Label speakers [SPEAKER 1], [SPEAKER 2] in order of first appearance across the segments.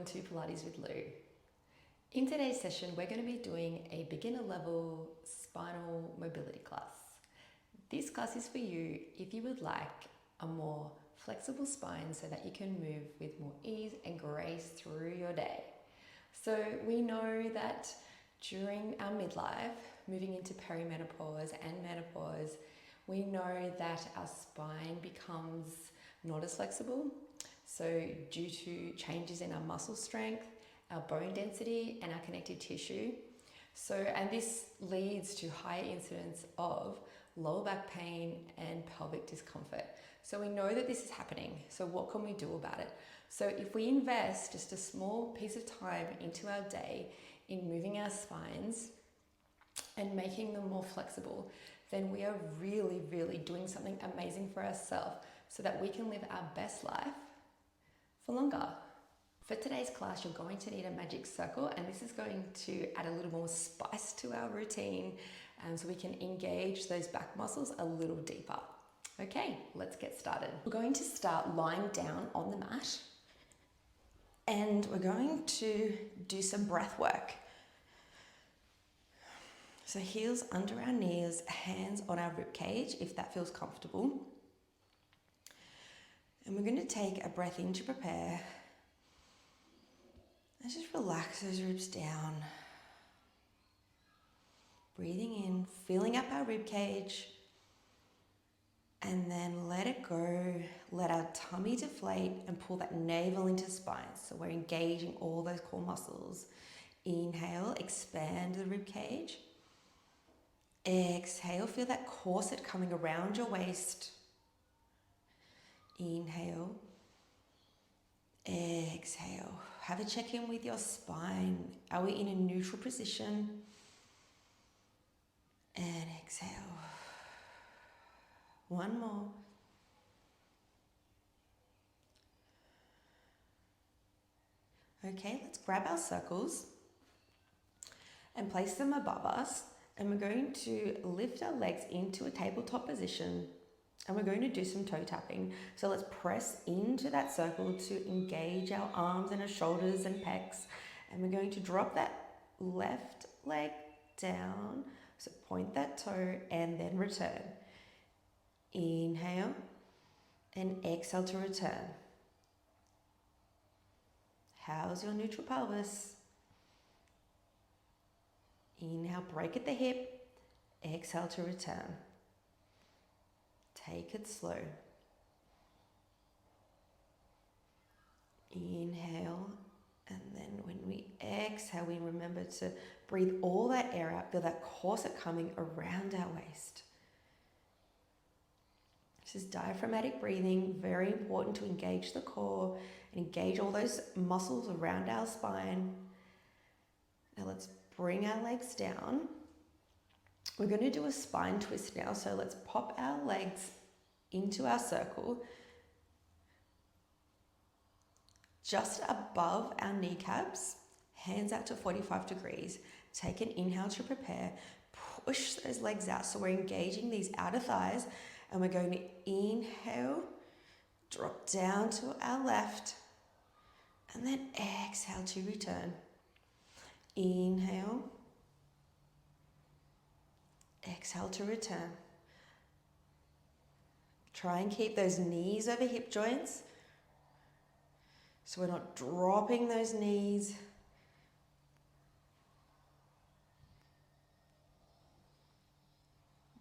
[SPEAKER 1] to Pilates with Lou. In today's session, we're going to be doing a beginner level spinal mobility class. This class is for you if you would like a more flexible spine so that you can move with more ease and grace through your day. So we know that during our midlife, moving into perimenopause and menopause, we know that our spine becomes not as flexible. So due to changes in our muscle strength, our bone density and our connective tissue. And this leads to higher incidence of lower back pain and pelvic discomfort. So we know that this is happening. So what can we do about it? So if we invest just a small piece of time into our day in moving our spines and making them more flexible, then we are really, really doing something amazing for ourselves so that we can live our best life for longer. For today's class, you're going to need a magic circle, and this is going to add a little more spice to our routine so we can engage those back muscles a little deeper. Okay, let's get started. We're going to start lying down on the mat, and we're going to do some breath work. So heels under our knees, hands on our rib cage if that feels comfortable. And we're going to take a breath in to prepare. And just relax those ribs down. Breathing in, filling up our rib cage. And then let it go. Let our tummy deflate and pull that navel into spine. So we're engaging all those core muscles. Inhale, expand the rib cage. Exhale, feel that corset coming around your waist. Inhale. Exhale. Have a check-in with your spine. Are we in a neutral position? And exhale. One more. Okay, let's grab our circles and place them above us. And we're going to lift our legs into a tabletop position. And we're going to do some toe tapping. So let's press into that circle to engage our arms and our shoulders and pecs. And we're going to drop that left leg down. So point that toe and then return. Inhale and exhale to return. How's your neutral pelvis? Inhale, break at the hip. Exhale to return. Take it slow. Inhale, and then when we exhale, we remember to breathe all that air out. Feel that corset coming around our waist. This is diaphragmatic breathing, very important to engage the core and engage all those muscles around our spine. Now let's bring our legs down. We're going to do a spine twist now, so let's pop our legs into our circle, just above our kneecaps, hands out to 45 degrees. Take an inhale to prepare, push those legs out, so we're engaging these outer thighs, and we're going to inhale, drop down to our left, and then exhale to return. Inhale, exhale to return. Try and keep those knees over hip joints so we're not dropping those knees.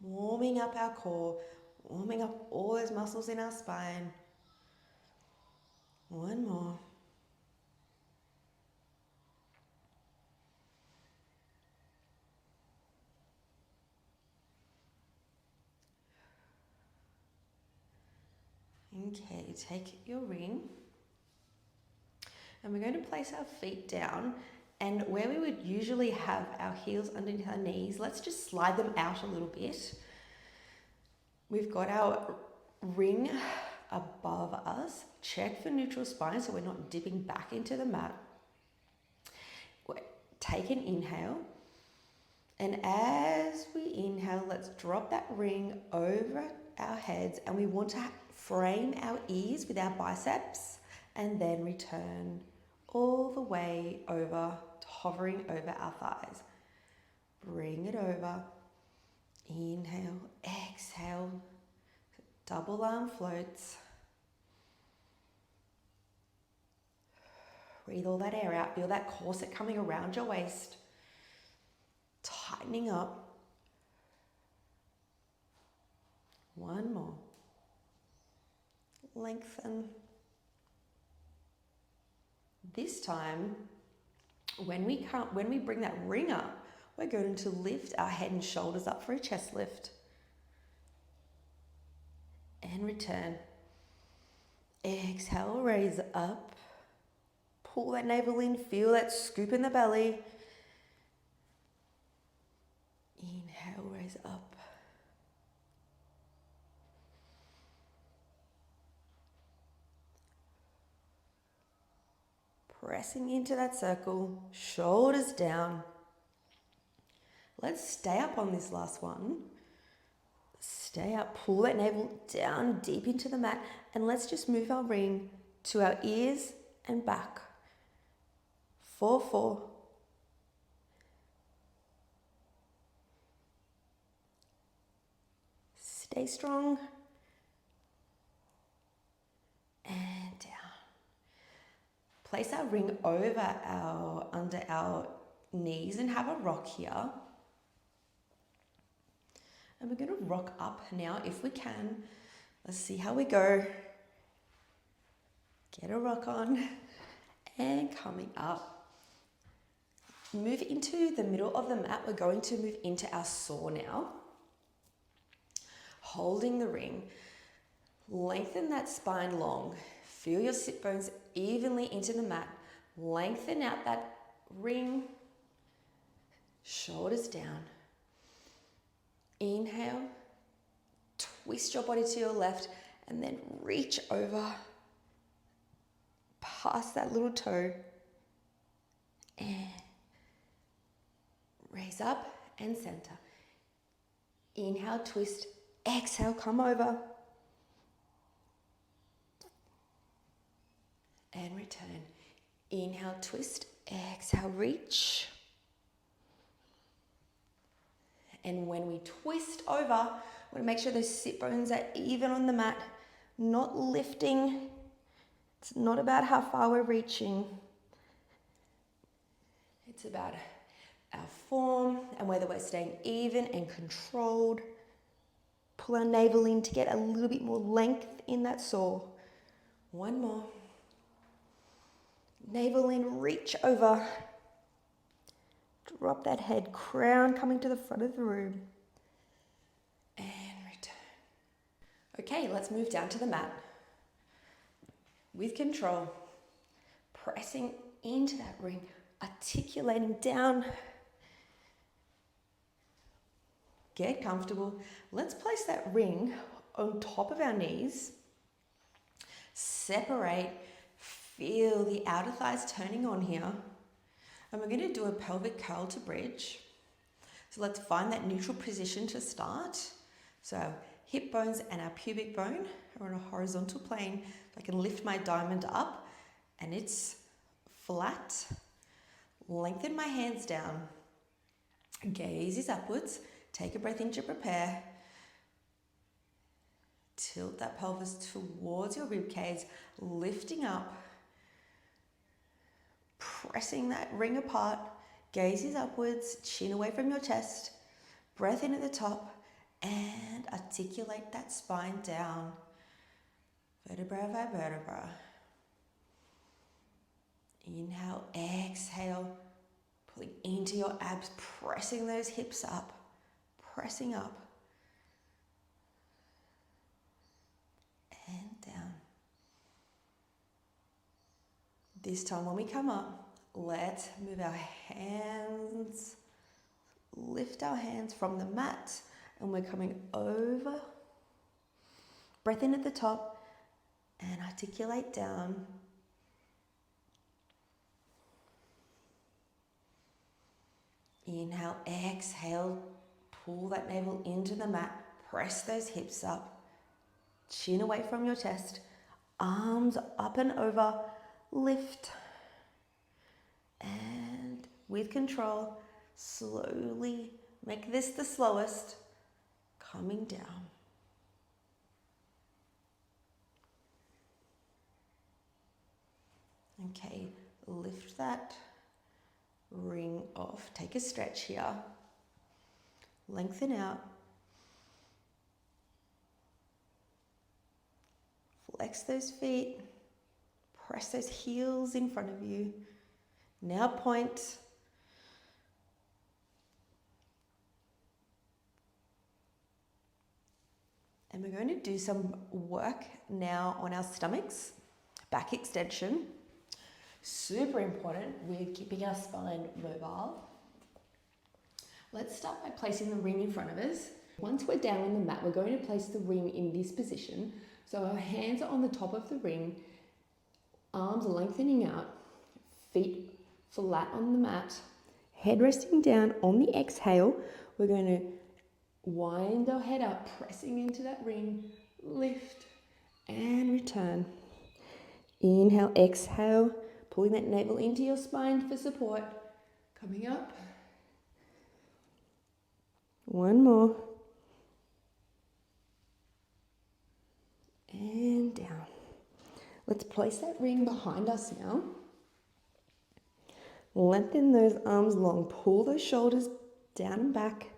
[SPEAKER 1] Warming up our core, warming up all those muscles in our spine. One more. Okay, take your ring, and we're going to place our feet down, and where we would usually have our heels underneath our knees, let's just slide them out a little bit. We've got our ring above us. Check for neutral spine so we're not dipping back into the mat. Take an inhale, and as we inhale, let's drop that ring over our heads, and we want to frame our ears with our biceps and then return all the way over, hovering over our thighs. Bring it over. Inhale, exhale. Double arm floats. Breathe all that air out. Feel that corset coming around your waist. Tightening up. One more. Lengthen. This time, when we bring that ring up, we're going to lift our head and shoulders up for a chest lift. And return. Exhale, raise up. Pull that navel in, feel that scoop in the belly. Inhale, raise up. Pressing into that circle, shoulders down. Let's stay up on this last one. Stay up, pull that navel down deep into the mat, and let's just move our ring to our ears and back. 4, 4. Stay strong. And down. Place our ring under our knees and have a rock here. And we're going to rock up now if we can. Let's see how we go. Get a rock on. And coming up. Move into the middle of the mat. We're going to move into our saw now. Holding the ring. Lengthen that spine long. Feel your sit bones evenly into the mat. Lengthen out that ring. Shoulders down. Inhale. Twist your body to your left and then reach over. Past that little toe. And raise up and center. Inhale, twist. Exhale, come over. And return. Inhale, twist. Exhale, reach. And when we twist over, we want to make sure those sit bones are even on the mat, not lifting. It's not about how far we're reaching. It's about our form and whether we're staying even and controlled. Pull our navel in to get a little bit more length in that saw. One more. Navel in, reach over. Drop that head, crown coming to the front of the room. And return. Okay, let's move down to the mat. With control. Pressing into that ring. Articulating down. Get comfortable. Let's place that ring on top of our knees. Separate. Feel the outer thighs turning on here. And we're going to do a pelvic curl to bridge. So let's find that neutral position to start. So our hip bones and our pubic bone are on a horizontal plane. So I can lift my diamond up and it's flat. Lengthen my hands down. Gaze is upwards. Take a breath in to prepare. Tilt that pelvis towards your rib cage, lifting up. Pressing that ring apart, gaze is upwards, chin away from your chest, breath in at the top, and articulate that spine down, vertebra by vertebra. Inhale, exhale, pulling into your abs, pressing those hips up, pressing up, and down. This time when we come up, let's move our hands, lift our hands from the mat, and we're coming over. Breath in at the top and articulate down. Inhale, exhale, pull that navel into the mat, press those hips up, chin away from your chest, arms up and over. Lift
[SPEAKER 2] And with control, slowly make this the slowest, coming down. Okay, lift that ring off. Take a stretch here. Lengthen out. Flex those feet. Press those heels in front of you. Now point. And we're going to do some work now on our stomachs, back extension. Super important with keeping our spine mobile. Let's start by placing the ring in front of us. Once we're down on the mat, we're going to place the ring in this position. So our hands are on the top of the ring, arms lengthening out, feet flat on the mat, head resting down. On the exhale, we're going to wind our head up, pressing into that ring, lift and return. Inhale, exhale, pulling that navel into your spine for support. Coming up. One more. And down. Let's place that ring behind us now. Lengthen those arms long. Pull those shoulders down and back.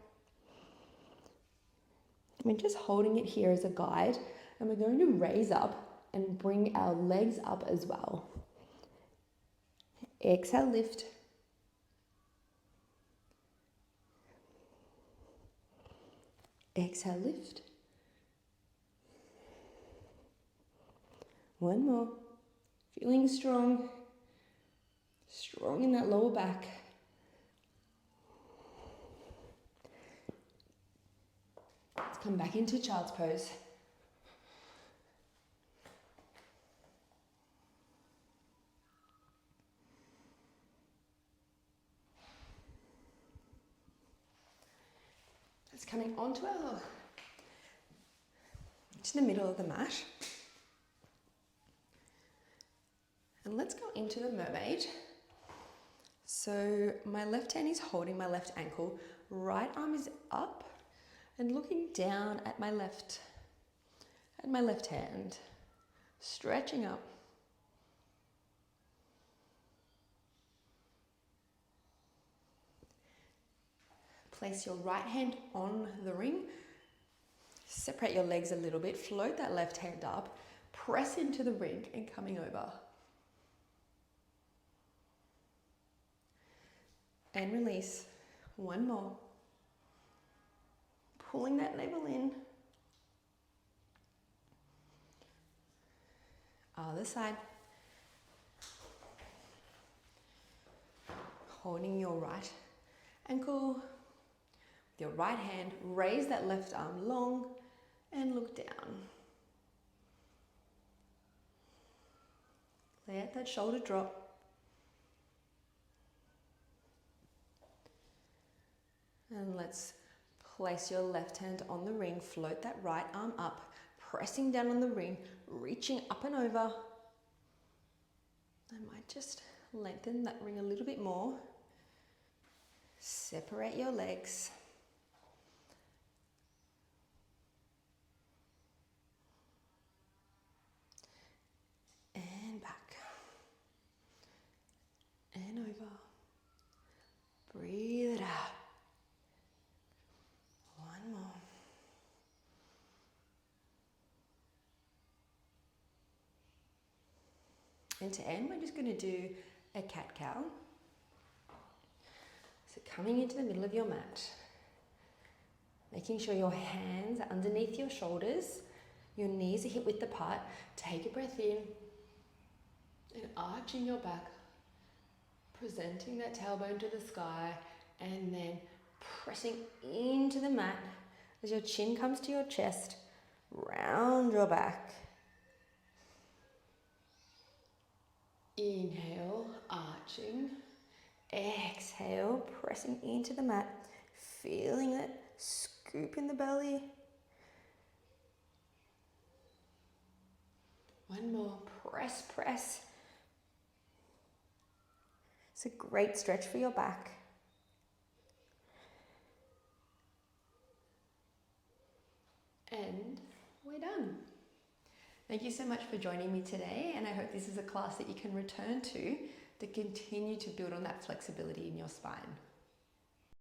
[SPEAKER 2] We're just holding it here as a guide, and we're going to raise up and bring our legs up as well. Exhale, lift. Exhale, lift. One more. Feeling strong. Strong in that lower back. Let's come back into child's pose. It's coming onto the middle of the mat. And let's go into the mermaid. So my left hand is holding my left ankle, right arm is up and looking down at my left hand, stretching up. Place your right hand on the ring. Separate your legs a little bit. Float that left hand up. Press into the ring and coming over. And release. One more. Pulling that navel in. Other side. Holding your right ankle with your right hand. Raise that left arm long and look down. Let that shoulder drop. And let's place your left hand on the ring. Float that right arm up, pressing down on the ring, reaching up and over. I might just lengthen that ring a little bit more. Separate your legs. And back. And over. Breathe it out. One more. And to end, we're just going to do a cat-cow. So coming into the middle of your mat, making sure your hands are underneath your shoulders, your knees are hip width apart. Take a breath in and arching your back, presenting that tailbone to the sky, and then pressing into the mat as your chin comes to your chest. Round your back. Inhale, arching. Exhale, pressing into the mat, feeling that scoop in the belly. One more, press, press. It's a great stretch for your back.
[SPEAKER 1] And we're done. Thank you so much for joining me today, and I hope this is a class that you can return to continue to build on that flexibility in your spine.